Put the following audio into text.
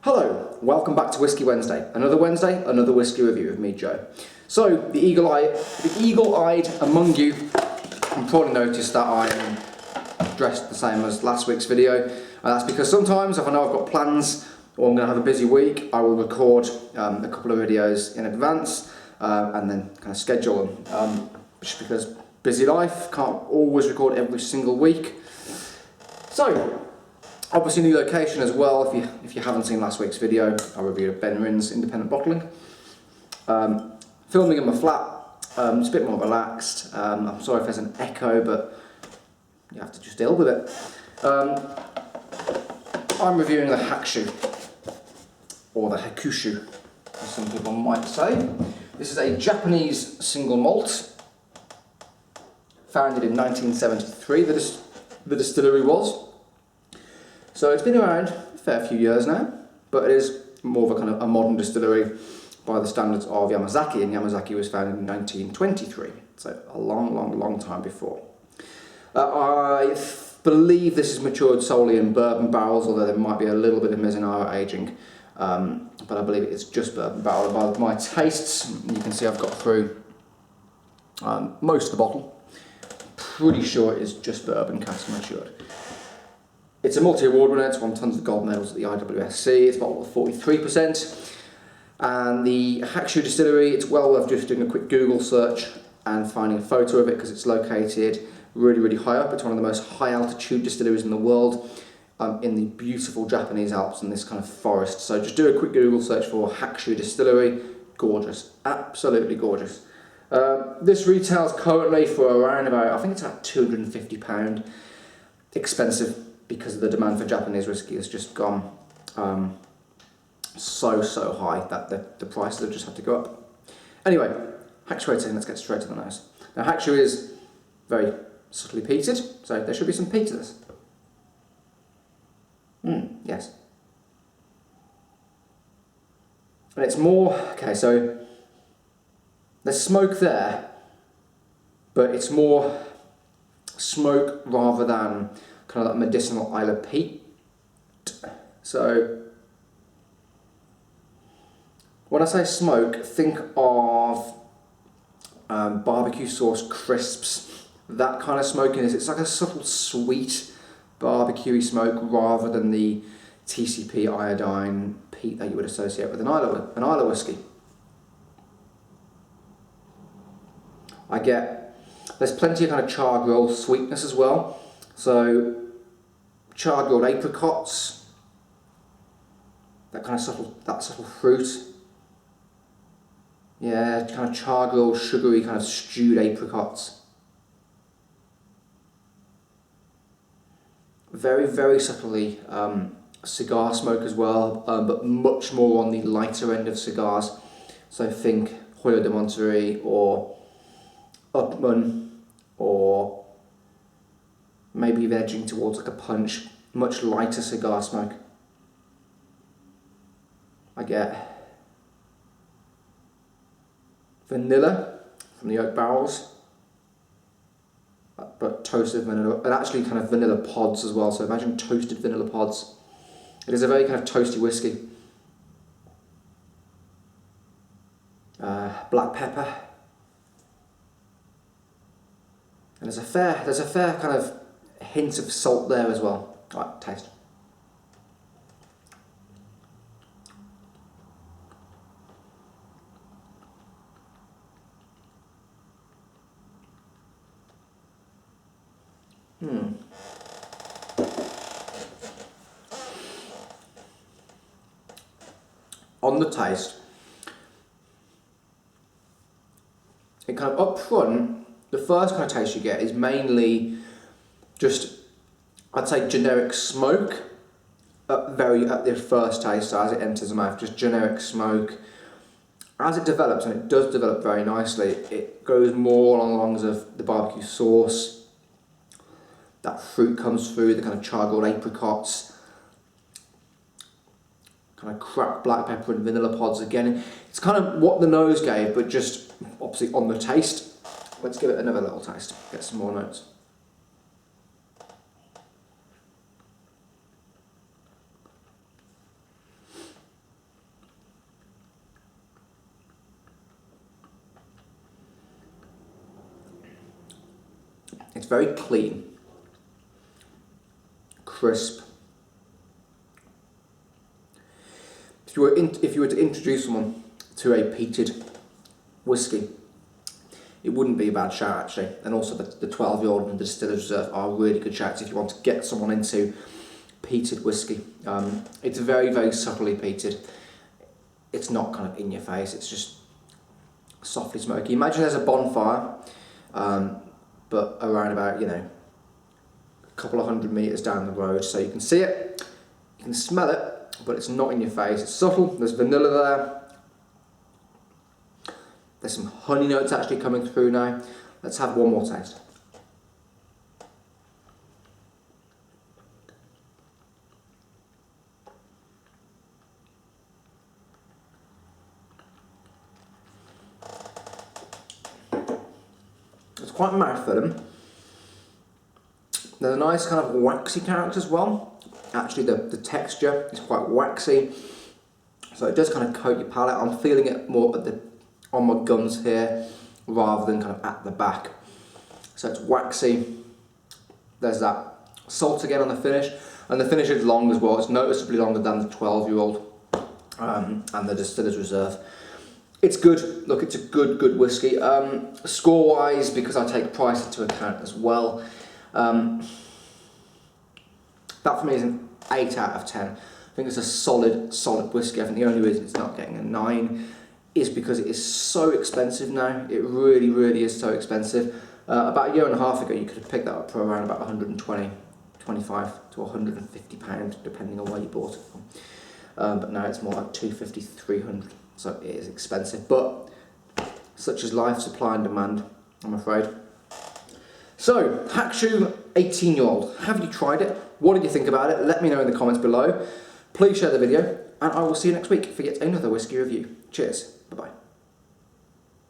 Hello, welcome back to Whiskey Wednesday. Another Wednesday, another whiskey review with me, Joe. So, the eagle-eyed among you can probably notice that I am dressed the same as last week's video. And that's because sometimes, if I know I've got plans or I'm going to have a busy week, I will record a couple of videos in advance and then kind of schedule them. Just because busy life, can't always record every single week. So, obviously new location as well. If you haven't seen last week's video, I reviewed Ben Rins Independent Bottling. Filming in my flat, it's a bit more relaxed. I'm sorry if there's an echo, but you have to just deal with it. I'm reviewing the Hakushu, or the Hakushu, as some people might say. This is a Japanese single malt, founded in 1973, the distillery was. So it's been around a fair few years now, but it is more of a kind of a modern distillery by the standards of Yamazaki, and Yamazaki was founded in 1923, so a long time before. I believe this is matured solely in bourbon barrels, although there might be a little bit of Mizunara aging, but I believe it's just bourbon barrel. By my tastes, you can see I've got through most of the bottle. Pretty sure it is just bourbon cask matured. It's a multi-award winner, it's won tons of gold medals at the IWSC, it's bottled at 43%. And the Hakushu distillery, it's well worth just doing a quick Google search and finding a photo of it, because it's located really high up. It's one of the most high altitude distilleries in the world, in the beautiful Japanese Alps in this kind of forest. So just do a quick Google search for Hakushu distillery. Gorgeous, absolutely gorgeous. This retails currently for around about, I think it's about £250. Expensive, because the demand for Japanese whiskey has just gone so high that the prices have just had to go up. Anyway, Hakushu 18, let's get straight to the nose. Now Hakushu is very subtly peated, so there should be some peat to this. Yes. And it's more, okay, so there's smoke there, but it's more smoke rather than kind of like medicinal Isla peat. So when I say smoke, think of barbecue sauce crisps, that kind of smokiness. It's like a subtle sweet barbecue smoke rather than the TCP iodine peat that you would associate with an Isla whiskey. There's plenty of kind of char grilled sweetness as well. So char grilled apricots, that subtle fruit. Yeah, kind of char grilled, sugary, kind of stewed apricots. Very subtly cigar smoke as well, but much more on the lighter end of cigars. So think Hoyo de Monterey or Upmann, or maybe even edging towards like a punch, much lighter cigar smoke. I get vanilla from the oak barrels, but toasted vanilla, and actually kind of vanilla pods as well, so imagine toasted vanilla pods. It is a very kind of toasty whiskey. Black pepper. And there's a fair kind of hint of salt there as well. Right, taste. On the taste, it kind of up front, the first kind of taste you get is mainly just, I'd say, generic smoke at the first taste, so as it enters the mouth, just generic smoke. As it develops, and it does develop very nicely, it goes more along the lines of the barbecue sauce. That fruit comes through, the kind of char grilled apricots, kind of cracked black pepper and vanilla pods again. It's kind of what the nose gave, but just obviously on the taste. Let's give it another little taste, get some more notes. It's very clean, crisp. If you were to introduce someone to a peated whiskey, it wouldn't be a bad shout actually. And also the 12-year-old and the Distillers Reserve are really good shouts if you want to get someone into peated whiskey. It's very, very subtly peated. It's not kind of in your face, it's just softly smoky. Imagine there's a bonfire, but around about, you know, a couple of 100 metres down the road, so you can see it, you can smell it, but it's not in your face. It's subtle, there's vanilla there. There's some honey notes actually coming through now. Let's have one more taste. It's quite mouth-filling. There's a nice kind of waxy character as well. Actually, the texture is quite waxy, so it does kind of coat your palate. I'm feeling it more on my gums here, rather than kind of at the back. So it's waxy. There's that salt again on the finish, and the finish is long as well. It's noticeably longer than the 12-year-old and the Distillers Reserve. It's good. Look, it's a good whiskey. Score-wise, because I take price into account as well, that for me is an 8 out of 10. I think it's a solid whiskey. I think the only reason it's not getting a 9 is because it is so expensive now. It really, really is so expensive. About a year and a half ago, you could have picked that up for around about 120, 25 to 150 pounds, depending on where you bought it from. But now it's more like 250, 300. So it is expensive, but such is life, supply and demand, I'm afraid. So, Hackshu 18-year-old, have you tried it? What did you think about it? Let me know in the comments below. Please share the video, and I will see you next week for yet another whiskey review. Cheers.